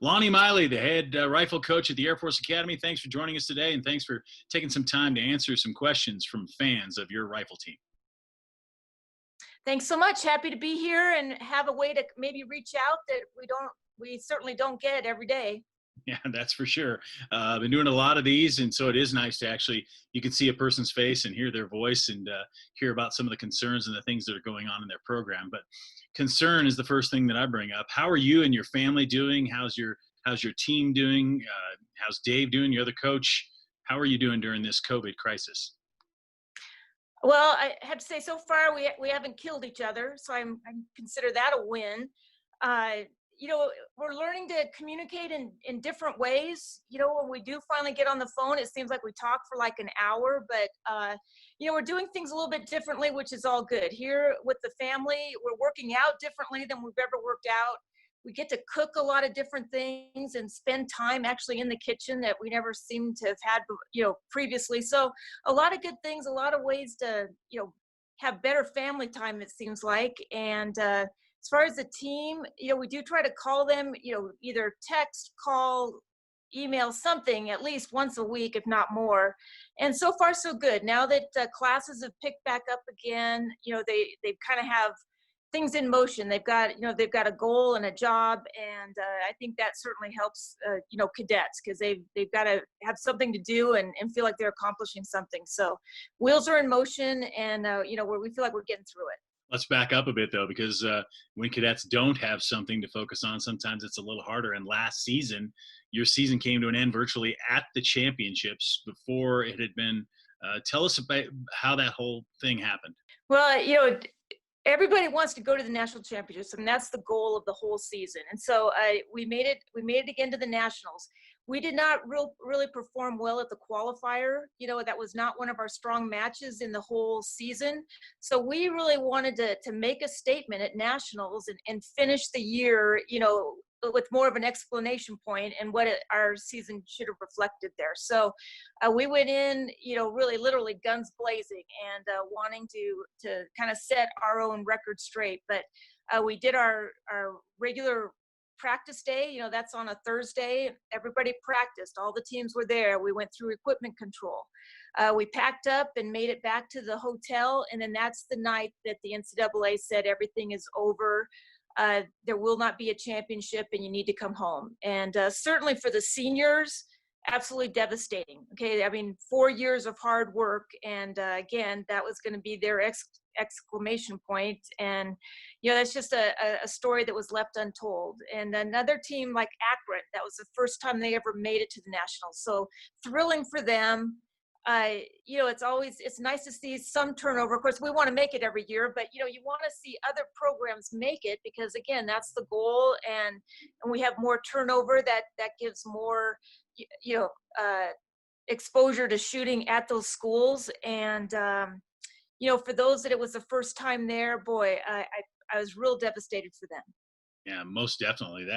Launi Meili, the head rifle coach at the Air Force Academy. Thanks for joining us today, and thanks for taking some time to answer some questions from fans of your rifle team. Thanks so much. Happy to be here and have a way to maybe reach out that we certainly don't get every day. Yeah, that's for sure. I've been doing a lot of these, and so it is nice to actually, you can see a person's face and hear their voice and hear about some of the concerns and the things that are going on in their program. But concern is the first thing that I bring up. How are you and your family doing? How's your team doing? How's Dave doing, your other coach? How are you doing during this COVID crisis? Well, I have to say, so far we haven't killed each other, so I consider that a win. Uh, we're learning to communicate in different ways. When we do finally get on the phone, it seems like we talk for like an hour, but we're doing things a little bit differently, which is all good. Here with the family, we're working out differently than we've ever worked out. We get to cook a lot of different things and spend time actually in the kitchen that we never seem to have had, previously. So a lot of good things, a lot of ways to, have better family time, it seems like. And as far as the team, we do try to call them, either text, call, email, something at least once a week, if not more. And so far so good. Now that classes have picked back up again, they kind of have things in motion. They've got a goal and a job, and I think that certainly helps cadets, because they've got to have something to do and feel like they're accomplishing something. So wheels are in motion, and where we feel like we're getting through it. Let's back up a bit, though, because when cadets don't have something to focus on, sometimes it's a little harder. And last season, your season came to an end virtually at the championships before it had been. Tell us about how that whole thing happened. Well, everybody wants to go to the national championships, and that's the goal of the whole season. And so we made it again to the nationals. We did not really perform well at the qualifier. That was not one of our strong matches in the whole season. So we really wanted to make a statement at nationals and finish the year, with more of an explanation point and what our season should have reflected there. So we went in, really literally guns blazing and wanting to kind of set our own record straight. But we did our regular practice day, that's on a Thursday. Everybody practiced, all the teams were there. We went through equipment control. We packed up and made it back to the hotel. And then that's the night that the NCAA said everything is over. There will not be a championship and you need to come home. And certainly for the seniors, absolutely devastating. Okay. I mean, 4 years of hard work. And again, that was going to be their exclamation point. And, that's just a story that was left untold. And another team like Akron, that was the first time they ever made it to the nationals. So thrilling for them. It's nice to see some turnover. Of course, we want to make it every year, but you want to see other programs make it, because again, that's the goal. And we have more turnover that gives more, exposure to shooting at those schools. And, for those that it was the first time there, boy, I was real devastated for them. Yeah, most definitely.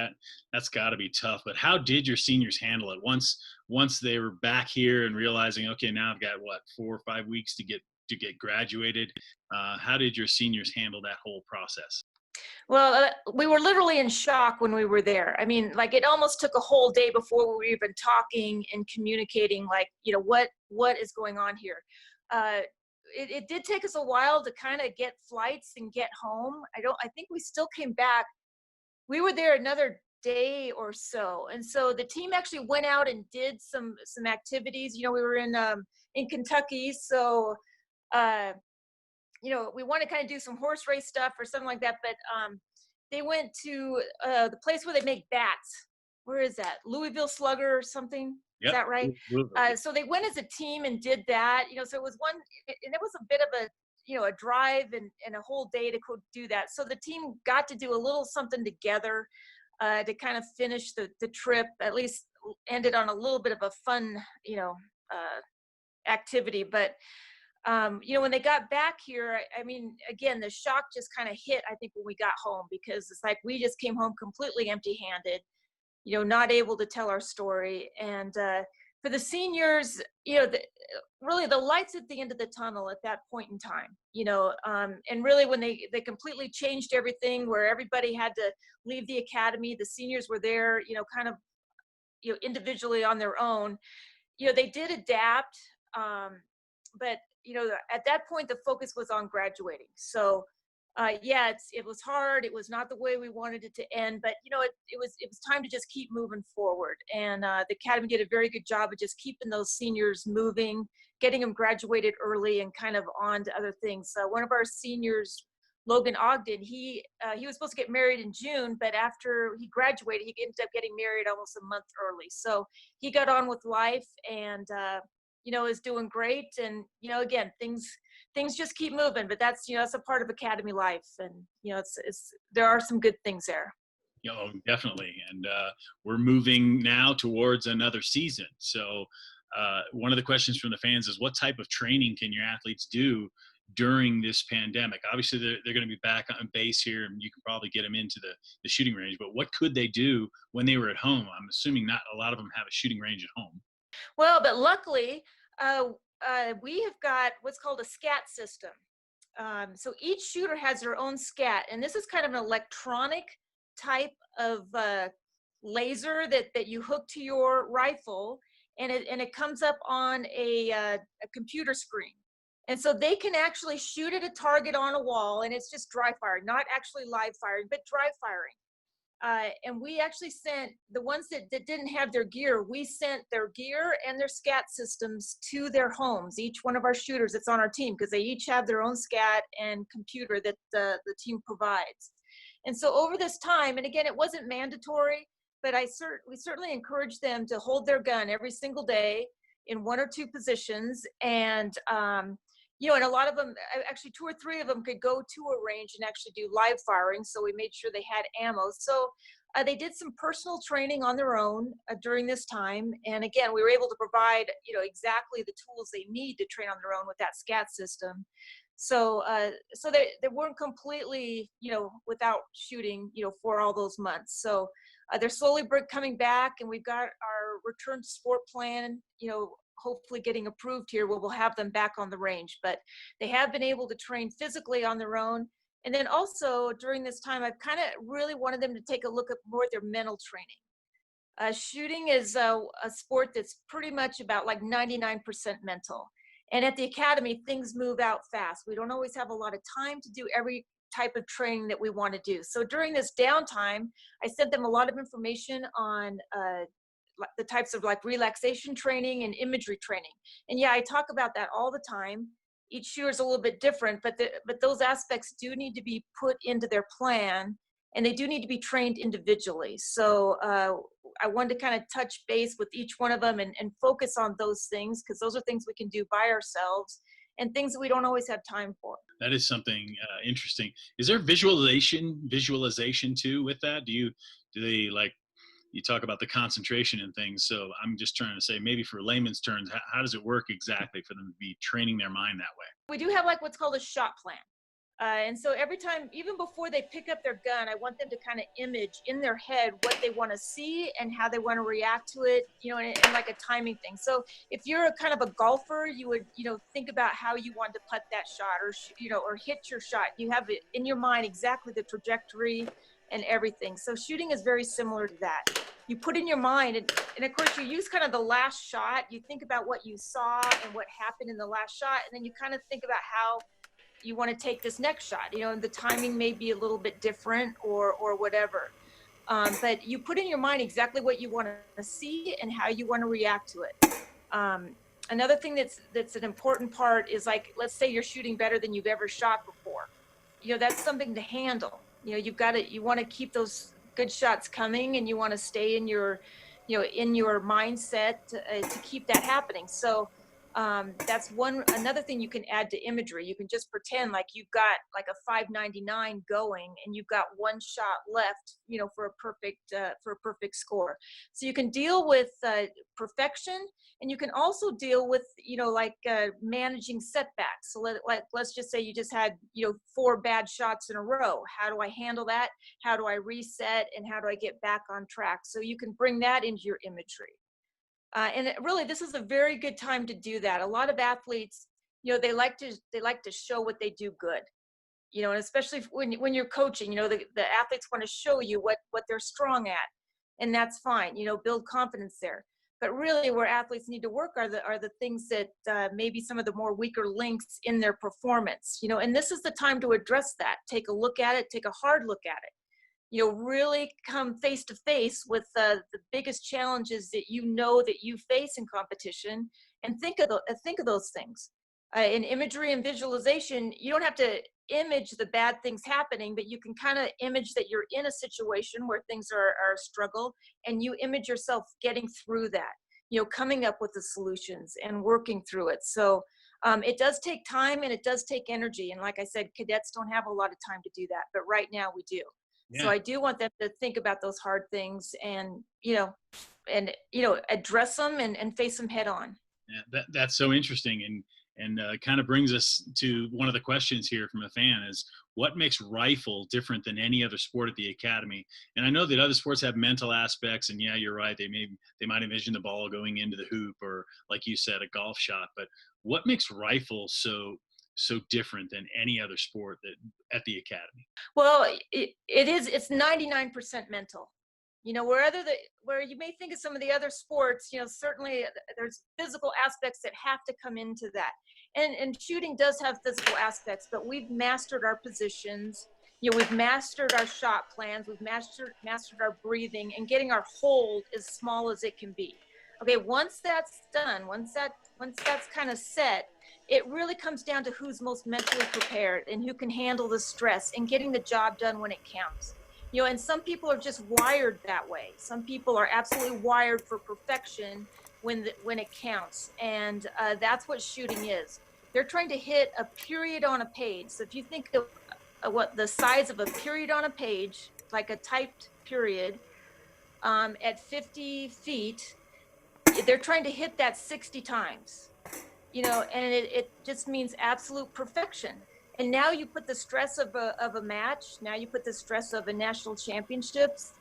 That's got to be tough. But how did your seniors handle it once they were back here and realizing, okay, now I've got 4 or 5 weeks to get graduated? How did your seniors handle that whole process? Well, we were literally in shock when we were there. I mean, like, it almost took a whole day before we were even talking and communicating, like, what is going on here. It did take us a while to kind of get flights and get home. I think we still came back. We were there another day or so. And so the team actually went out and did some activities. We were in Kentucky. So, we want to kind of do some horse race stuff or something like that. But they went to the place where they make bats. Where is that? Louisville Slugger or something? Yep. Is that right? So they went as a team and did that. So it was and it was a bit of a drive and a whole day to go do that. So the team got to do a little something together to kind of finish the trip, at least ended on a little bit of a fun, activity. But, when they got back here, I mean, again, the shock just kind of hit, I think, when we got home, because it's like we just came home completely empty-handed, not able to tell our story. And for the seniors, really the lights at the end of the tunnel at that point in time, and really when they completely changed everything, where everybody had to leave the academy, the seniors were there, kind of, individually on their own. They did adapt, but at that point the focus was on graduating. So yeah, it was hard. It was not the way we wanted it to end, but it was time to just keep moving forward. And the academy did a very good job of just keeping those seniors moving, getting them graduated early, and kind of on to other things. One of our seniors, Logan Ogden, he was supposed to get married in June, but after he graduated, he ended up getting married almost a month early. So he got on with life, and is doing great. And again, things just keep moving, but that's a part of academy life. And it's there are some good things there. Definitely. And we're moving now towards another season. So one of the questions from the fans is, what type of training can your athletes do during this pandemic? Obviously they're going to be back on base here, and you can probably get them into the shooting range, but what could they do when they were at home? I'm assuming not a lot of them have a shooting range at home. Well, but luckily, we have got what's called a SCAT system. So each shooter has their own SCAT, and this is kind of an electronic type of laser that you hook to your rifle, and it comes up on a computer screen. And so they can actually shoot at a target on a wall, and it's just dry firing, not actually live firing, but dry firing. And we actually sent the ones that didn't have their gear, we sent their gear and their SCAT systems to their homes, each one of our shooters that's on our team, because they each have their own SCAT and computer that the team provides. And so over this time, and again, it wasn't mandatory, but we certainly encouraged them to hold their gun every single day in one or two positions. And and a lot of them, actually 2 or 3 of them, could go to a range and actually do live firing. So we made sure they had ammo. So they did some personal training on their own during this time. And again, we were able to provide, exactly the tools they need to train on their own with that SCAT system. So they weren't completely, without shooting, for all those months. So they're slowly coming back, and we've got our return to sport plan, hopefully getting approved here, where we'll have them back on the range. But they have been able to train physically on their own. And then also during this time, I've kind of really wanted them to take a look at more of their mental training. Shooting is a sport that's pretty much about like 99% mental. And at the academy, things move out fast. We don't always have a lot of time to do every type of training that we want to do. So during this downtime, I sent them a lot of information on the types of like relaxation training and imagery training. And yeah, I talk about that all the time. Each shooter is a little bit different, but those aspects do need to be put into their plan, and they do need to be trained individually. So I wanted to kind of touch base with each one of them and focus on those things, because those are things we can do by ourselves and things that we don't always have time for. That is something interesting. Is there visualization too with that? Do they, like, you talk about the concentration and things. So I'm just trying to say, maybe for layman's terms, how does it work exactly for them to be training their mind that way? We do have like what's called a shot plan. And so every time, even before they pick up their gun, I want them to kind of image in their head what they want to see and how they want to react to it, and like a timing thing. So if you're a kind of a golfer, you would, think about how you want to putt that shot, or hit your shot. You have it in your mind exactly the trajectory and everything. So shooting is very similar to that. You put in your mind, and of course you use kind of the last shot. You think about what you saw and what happened in the last shot, and then you kind of think about how you want to take this next shot, and the timing may be a little bit different or whatever. But you put in your mind exactly what you want to see and how you want to react to it. Another thing that's an important part is, like, let's say you're shooting better than you've ever shot before. That's something to handle. You want to keep those good shots coming, and you want to stay in your mindset to keep that happening. So that's another thing you can add to imagery. You can just pretend like you've got like a 599 going, and you've got one shot left, for a perfect score. So you can deal with perfection, and you can also deal with, managing setbacks. So let's just say you just had, 4 bad shots in a row. How do I handle that? How do I reset? And how do I get back on track? So you can bring that into your imagery. Really, this is a very good time to do that. A lot of athletes, they like to show what they do good. And especially when you're coaching, the athletes want to show you what they're strong at, and that's fine. Build confidence there. But really, where athletes need to work are the things that maybe some of the more weaker links in their performance. And this is the time to address that. Take a look at it. Take a hard look at it. Really come face to face with the biggest challenges that that you face in competition, and think of those things. In imagery and visualization, you don't have to image the bad things happening, but you can kind of image that you're in a situation where things are a struggle, and you image yourself getting through that, coming up with the solutions and working through it. So it does take time and it does take energy. And like I said, cadets don't have a lot of time to do that, but right now we do. So Yeah. I do want them to think about those hard things and address them and face them head on. Yeah, that's so interesting, and kind of brings us to one of the questions here from a fan is what makes rifle different than any other sport at the academy? And I know that other sports have mental aspects, and yeah, you're right. They might envision the ball going into the hoop, or like you said, a golf shot. But what makes rifle so different than any other sport that at the academy? Well, it's 99% mental. Where you may think of some of the other sports, certainly there's physical aspects that have to come into that. And shooting does have physical aspects, but we've mastered our positions. We've mastered our shot plans. We've mastered our breathing and getting our hold as small as it can be. Okay, once that's done, once that's kind of set, it really comes down to who's most mentally prepared and who can handle the stress and getting the job done when it counts. And some people are just wired that way. Some people are absolutely wired for perfection when it counts, and that's what shooting is. They're trying to hit a period on a page. So if you think of what the size of a period on a page, like a typed period, at 50 feet, they're trying to hit that 60 times. And it just means absolute perfection. And now you put the stress of a match, now you put the stress of a national championships,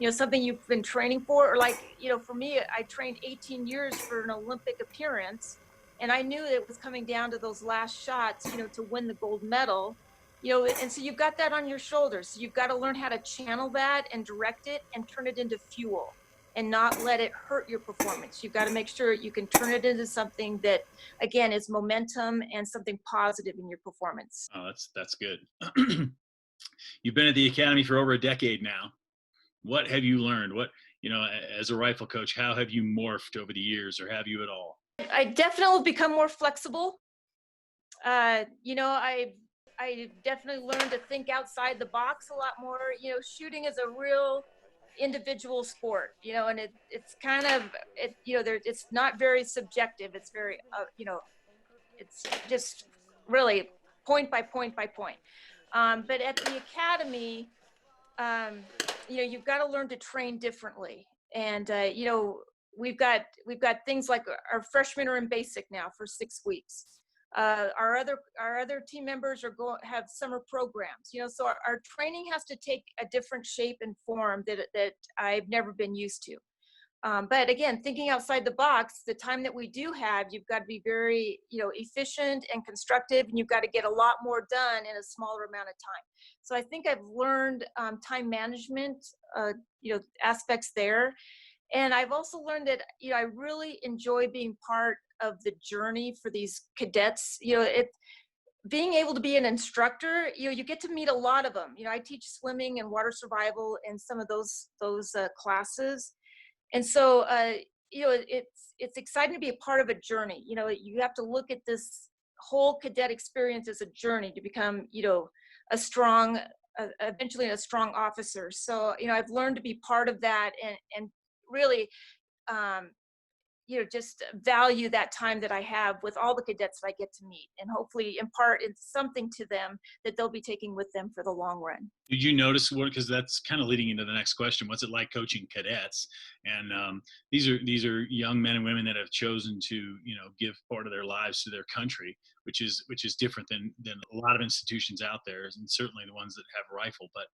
something you've been training for, or like, for me, I trained 18 years for an Olympic appearance, and I knew it was coming down to those last shots, to win the gold medal, and so you've got that on your shoulders. So you've got to learn how to channel that and direct it and turn it into fuel and not let it hurt your performance. You've got to make sure you can turn it into something that, again, is momentum and something positive in your performance. Oh, that's good. You've been at the academy for over a decade now. What have you learned? As a rifle coach, how have you morphed over the years, or have you at all? I definitely become more flexible. I definitely learned to think outside the box a lot more. Shooting is a real individual sport, and it's kind of it's not very subjective. It's very it's just really point by point by point. But at the academy, you've got to learn to train differently. And we've got things like our freshmen are in basic now for 6 weeks. Our other team members have summer programs. So our training has to take a different shape and form that I've never been used to. But again, thinking outside the box, the time that we do have, you've got to be very, efficient and constructive, and you've got to get a lot more done in a smaller amount of time. So I think I've learned time management, aspects there. And I've also learned that, I really enjoy being part of the journey for these cadets. Being able to be an instructor, you get to meet a lot of them. I teach swimming and water survival and some of those classes. And so, it's exciting to be a part of a journey. You have to look at this whole cadet experience as a journey to become, a strong, eventually a strong officer. So, I've learned to be part of that and really, just value that time that I have with all the cadets that I get to meet, and hopefully impart something to them that they'll be taking with them for the long run. Did you notice what? Because that's kind of leading into the next question. What's it like coaching cadets? And these are young men and women that have chosen to give part of their lives to their country, which is different than a lot of institutions out there, and certainly the ones that have rifle. But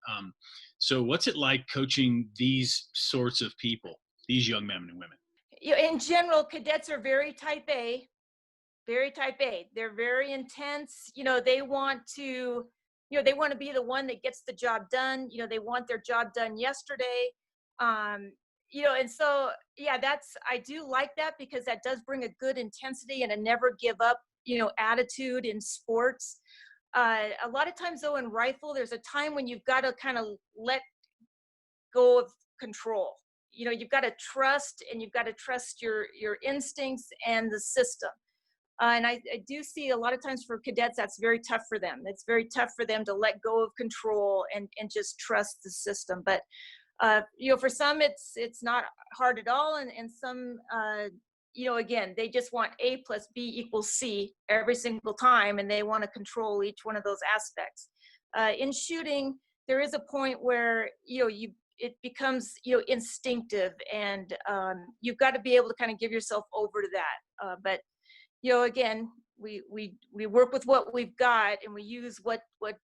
so what's it like coaching these sorts of people, these young men and women? In general, cadets are very type A, very type A. They're very intense. They want to, they want to be the one that gets the job done. They want their job done yesterday. Um, and so, yeah, I do like that because that does bring a good intensity and a never give up, attitude in sports. A lot of times though, in rifle, there's a time when you've got to kind of let go of control. You've got to trust, and you've got to trust your instincts and the system. And I do see a lot of times for cadets, that's very tough for them. It's very tough for them to let go of control and just trust the system. But for some, it's not hard at all, and some, again, they just want A plus B equals C every single time, and they want to control each one of those aspects. In shooting, there is a point where it becomes instinctive, and you've got to be able to kind of give yourself over to that. But again, we work with what we've got, and we use what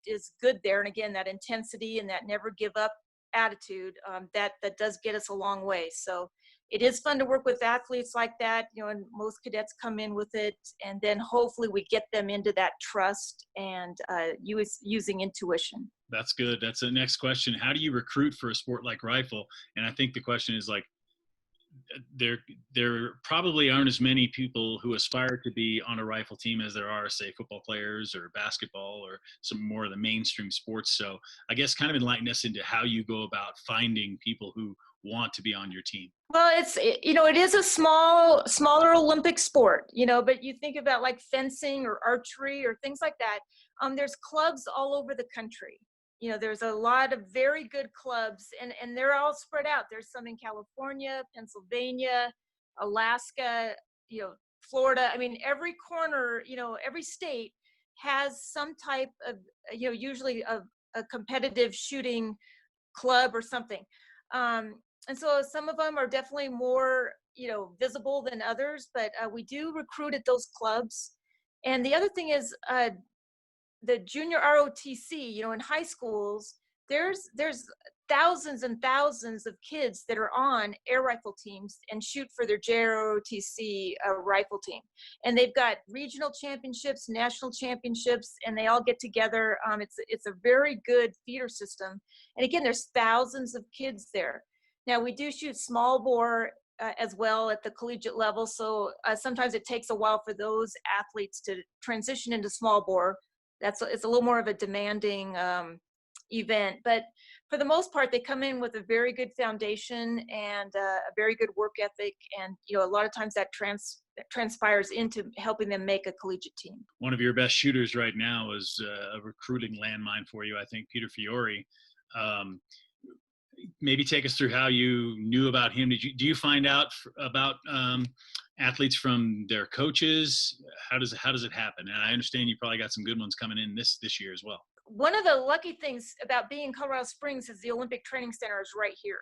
is good there. And again, that intensity and that never give up attitude, that does get us a long way. So it is fun to work with athletes like that, and most cadets come in with it, and then hopefully we get them into that trust and using intuition. That's good. That's the next question. How do you recruit for a sport like rifle? And I think the question is like, there probably aren't as many people who aspire to be on a rifle team as there are, say, football players or basketball or some more of the mainstream sports. So I guess kind of enlighten us into how you go about finding people who want to be on your team. Well, it is a smaller Olympic sport, but you think about like fencing or archery or things like that. There's clubs all over the country. There's a lot of very good clubs, and they're all spread out. There's some in California, Pennsylvania, Alaska, Florida. I mean, every corner, every state has some type of, usually a competitive shooting club or something. And so some of them are definitely more, visible than others, but we do recruit at those clubs. And the other thing is, the junior ROTC, in high schools, there's thousands and thousands of kids that are on air rifle teams and shoot for their JROTC rifle team. And they've got regional championships, national championships, and they all get together. It's a very good feeder system. And again, there's thousands of kids there. Now, we do shoot small bore as well at the collegiate level. So sometimes it takes a while for those athletes to transition into small bore. It's a little more of a demanding event, but for the most part, they come in with a very good foundation and a very good work ethic, and a lot of times that transpires into helping them make a collegiate team. One of your best shooters right now is a recruiting landmine for you, I think, Peter Fiore. Maybe take us through how you knew about him. Do you find out about athletes from their coaches? How does it happen? And I understand you probably got some good ones coming in this year as well. One of the lucky things about being in Colorado Springs is the Olympic Training Center is right here.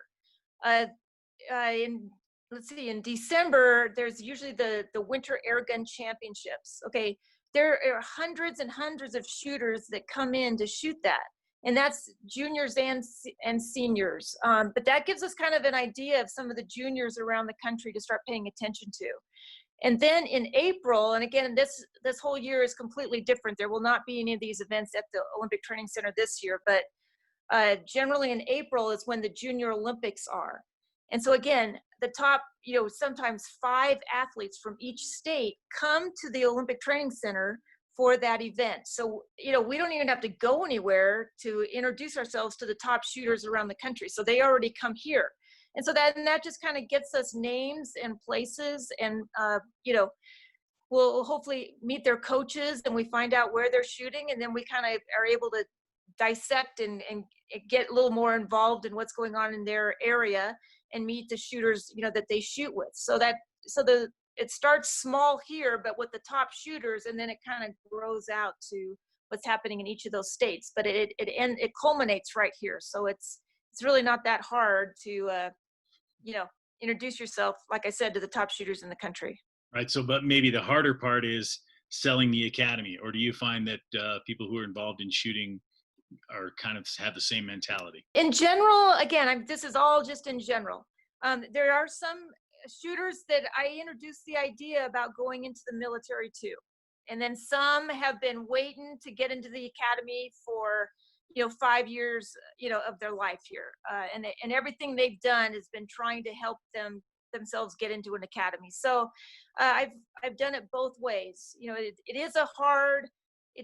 In December, there's usually the Winter Air Gun Championships. Okay, there are hundreds and hundreds of shooters that come in to shoot that. And that's juniors and seniors. But that gives us kind of an idea of some of the juniors around the country to start paying attention to. And then in April, and again, this whole year is completely different. There will not be any of these events at the Olympic Training Center this year, but generally in April is when the Junior Olympics are. And so again, the top, sometimes 5 athletes from each state come to the Olympic Training Center for that event. So, we don't even have to go anywhere to introduce ourselves to the top shooters around the country. So they already come here. And so that just kind of gets us names and places, and, we'll hopefully meet their coaches, and we find out where they're shooting. And then we kind of are able to dissect and get a little more involved in what's going on in their area and meet the shooters, that they shoot with. It starts small here, but with the top shooters, and then it kind of grows out to what's happening in each of those states. But it culminates right here. So it's really not that hard to, introduce yourself, like I said, to the top shooters in the country. Right. So, but maybe the harder part is selling the academy, or do you find that people who are involved in shooting are kind of have the same mentality? In general, again, this is all just in general. There are some shooters that I introduced the idea about going into the military too. And then some have been waiting to get into the academy for, 5 years, of their life here. And everything they've done has been trying to help themselves get into an academy. So I've done it both ways. I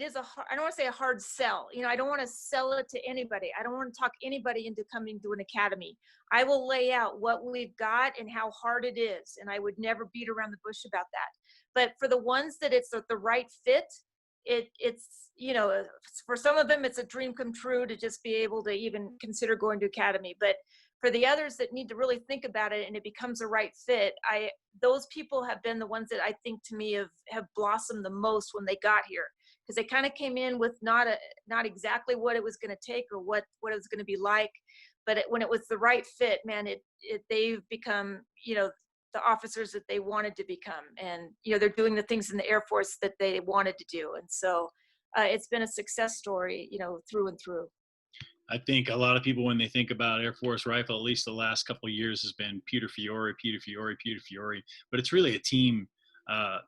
don't want to say a hard sell. I don't want to sell it to anybody. I don't want to talk anybody into coming to an academy. I will lay out what we've got and how hard it is. And I would never beat around the bush about that. But for the ones that it's the right fit, it's, for some of them, it's a dream come true to just be able to even consider going to academy. But for the others that need to really think about it and it becomes a right fit, those people have been the ones that I think to me have blossomed the most when they got here, because they kind of came in with not exactly what it was going to take or what it was going to be like, but when it was the right fit, man, they've become, the officers that they wanted to become, and they're doing the things in the Air Force that they wanted to do, and so it's been a success story, through and through. I think a lot of people, when they think about Air Force Rifle, at least the last couple of years, has been Peter Fiore, but it's really a team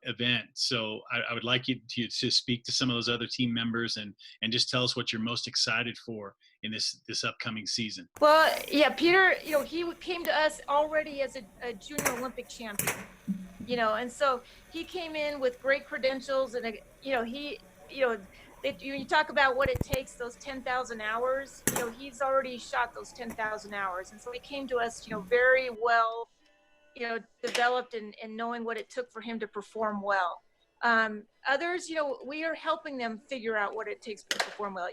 event. So I would like you to speak to some of those other team members and just tell us what you're most excited for in this upcoming season. Well, yeah, Peter, he came to us already as a junior Olympic champion, and so he came in with great credentials, and you talk about what it takes, those 10,000 hours, he's already shot those 10,000 hours. And so he came to us, very well, developed and knowing what it took for him to perform well. Others, we are helping them figure out what it takes to perform well.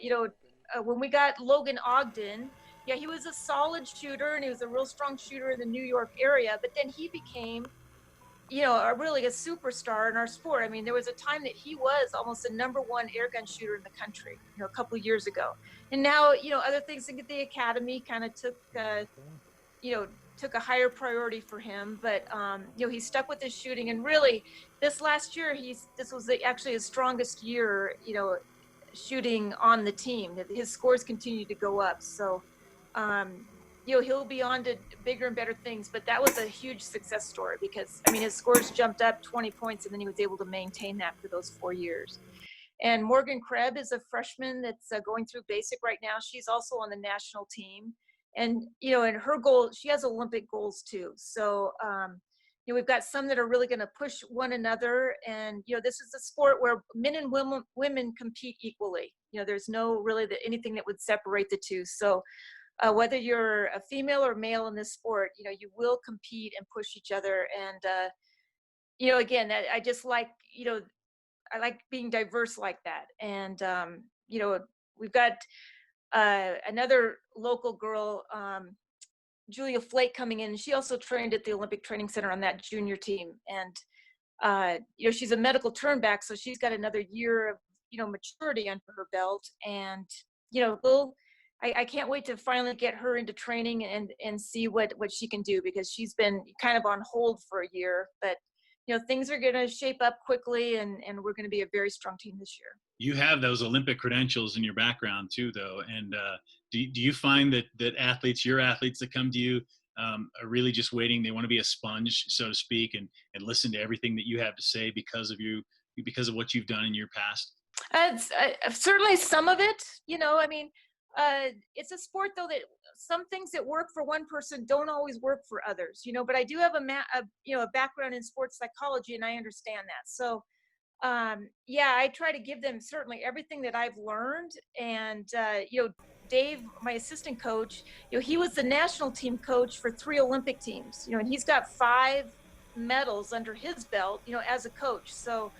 When we got Logan Ogden, yeah, he was a solid shooter and he was a real strong shooter in the New York area, but then he became really a superstar in our sport. I mean, there was a time that he was almost the #1 airgun shooter in the country, a couple of years ago. And now, other things at the academy kind of took a higher priority for him. But, he stuck with his shooting. And really, this last year, this was actually his strongest year, shooting on the team. His scores continue to go up. So, he'll be on to bigger and better things, but that was a huge success story because, his scores jumped up 20 points and then he was able to maintain that for those 4 years. And Morgan Creb is a freshman that's going through basic right now. She's also on the national team. And, and her goal, she has Olympic goals too. So, we've got some that are really going to push one another. And, this is a sport where men and women compete equally. There's no really anything that would separate the two. So, whether you're a female or male in this sport, you will compete and push each other. And, again, I just like, I like being diverse like that. And, we've got another local girl, Julia Flake, coming in. She also trained at the Olympic Training Center on that junior team. And, she's a medical turnback, so she's got another year of, maturity under her belt. And, I can't wait to finally get her into training and see what she can do, because she's been kind of on hold for a year, but things are going to shape up quickly and we're going to be a very strong team this year. You have those Olympic credentials in your background too, though. And do you find that your athletes that come to you are really just waiting? They want to be a sponge, so to speak, and listen to everything that you have to say because of what you've done in your past? Certainly some of it, it's a sport though that some things that work for one person don't always work for others, but I do have a background in sports psychology and I understand that. So, I try to give them certainly everything that I've learned. And, Dave, my assistant coach, he was the national team coach for 3 Olympic teams, and he's got 5 medals under his belt, as a coach. So,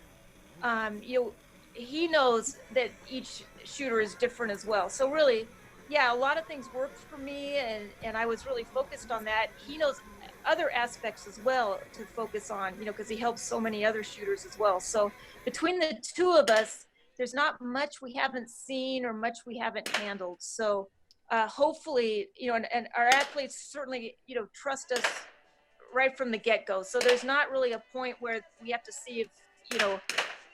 he knows that each shooter is different as well. So really, a lot of things worked for me and I was really focused on that. He knows other aspects as well to focus on, because he helps so many other shooters as well. So between the two of us, there's not much we haven't seen or much we haven't handled. So hopefully, and our athletes certainly, trust us right from the get-go. So there's not really a point where we have to see if,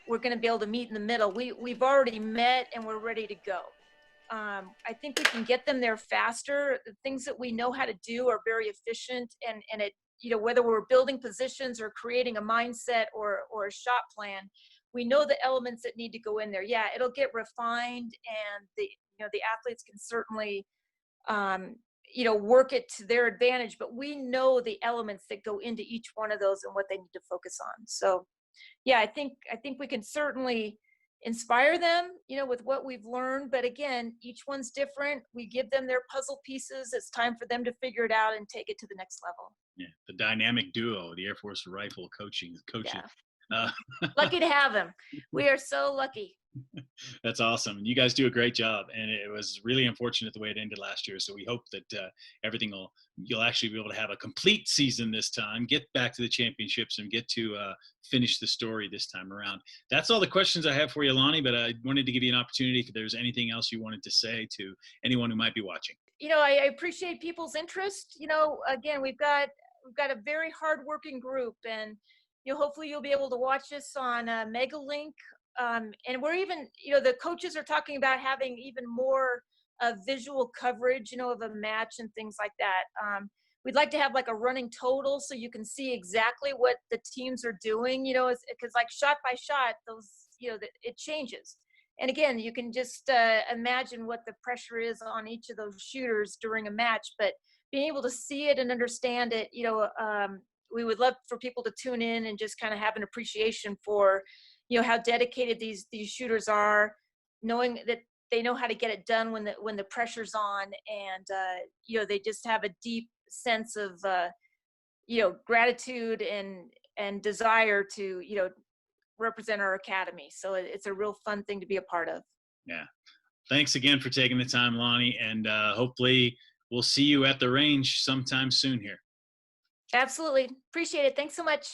we're going to be able to meet in the middle. We've already met and we're ready to go. I think we can get them there faster. The things that we know how to do are very efficient, and it, whether we're building positions or creating a mindset or a shot plan, we know the elements that need to go in there. Yeah, it'll get refined, and the athletes can certainly work it to their advantage, but we know the elements that go into each one of those and what they need to focus on. So yeah, I think we can certainly inspire them, with what we've learned. But again, each one's different. We give them their puzzle pieces. It's time for them to figure it out and take it to the next level. Yeah, the dynamic duo, the Air Force Rifle coaching. Yeah. Uh, Lucky to have them. We are so lucky. That's awesome. You guys do a great job, and it was really unfortunate the way it ended last year. So we hope that you'll actually be able to have a complete season this time, get back to the championships, and get to finish the story this time around. That's all the questions I have for you, Launi. But I wanted to give you an opportunity if there's anything else you wanted to say to anyone who might be watching. I appreciate people's interest. Again, we've got a very hardworking group, and hopefully you'll be able to watch this on Megalink. And we're even, the coaches are talking about having even more visual coverage, of a match and things like that. We'd like to have like a running total so you can see exactly what the teams are doing, because like shot by shot, those, it changes. And again, you can just imagine what the pressure is on each of those shooters during a match, but being able to see it and understand it, we would love for people to tune in and just kind of have an appreciation for, how dedicated these shooters are, knowing that they know how to get it done when the pressure's on, and they just have a deep sense of gratitude and desire to represent our academy. So it's a real fun thing to be a part of. Yeah. Thanks again for taking the time, Launi, and hopefully we'll see you at the range sometime soon here. Absolutely. Appreciate it. Thanks so much.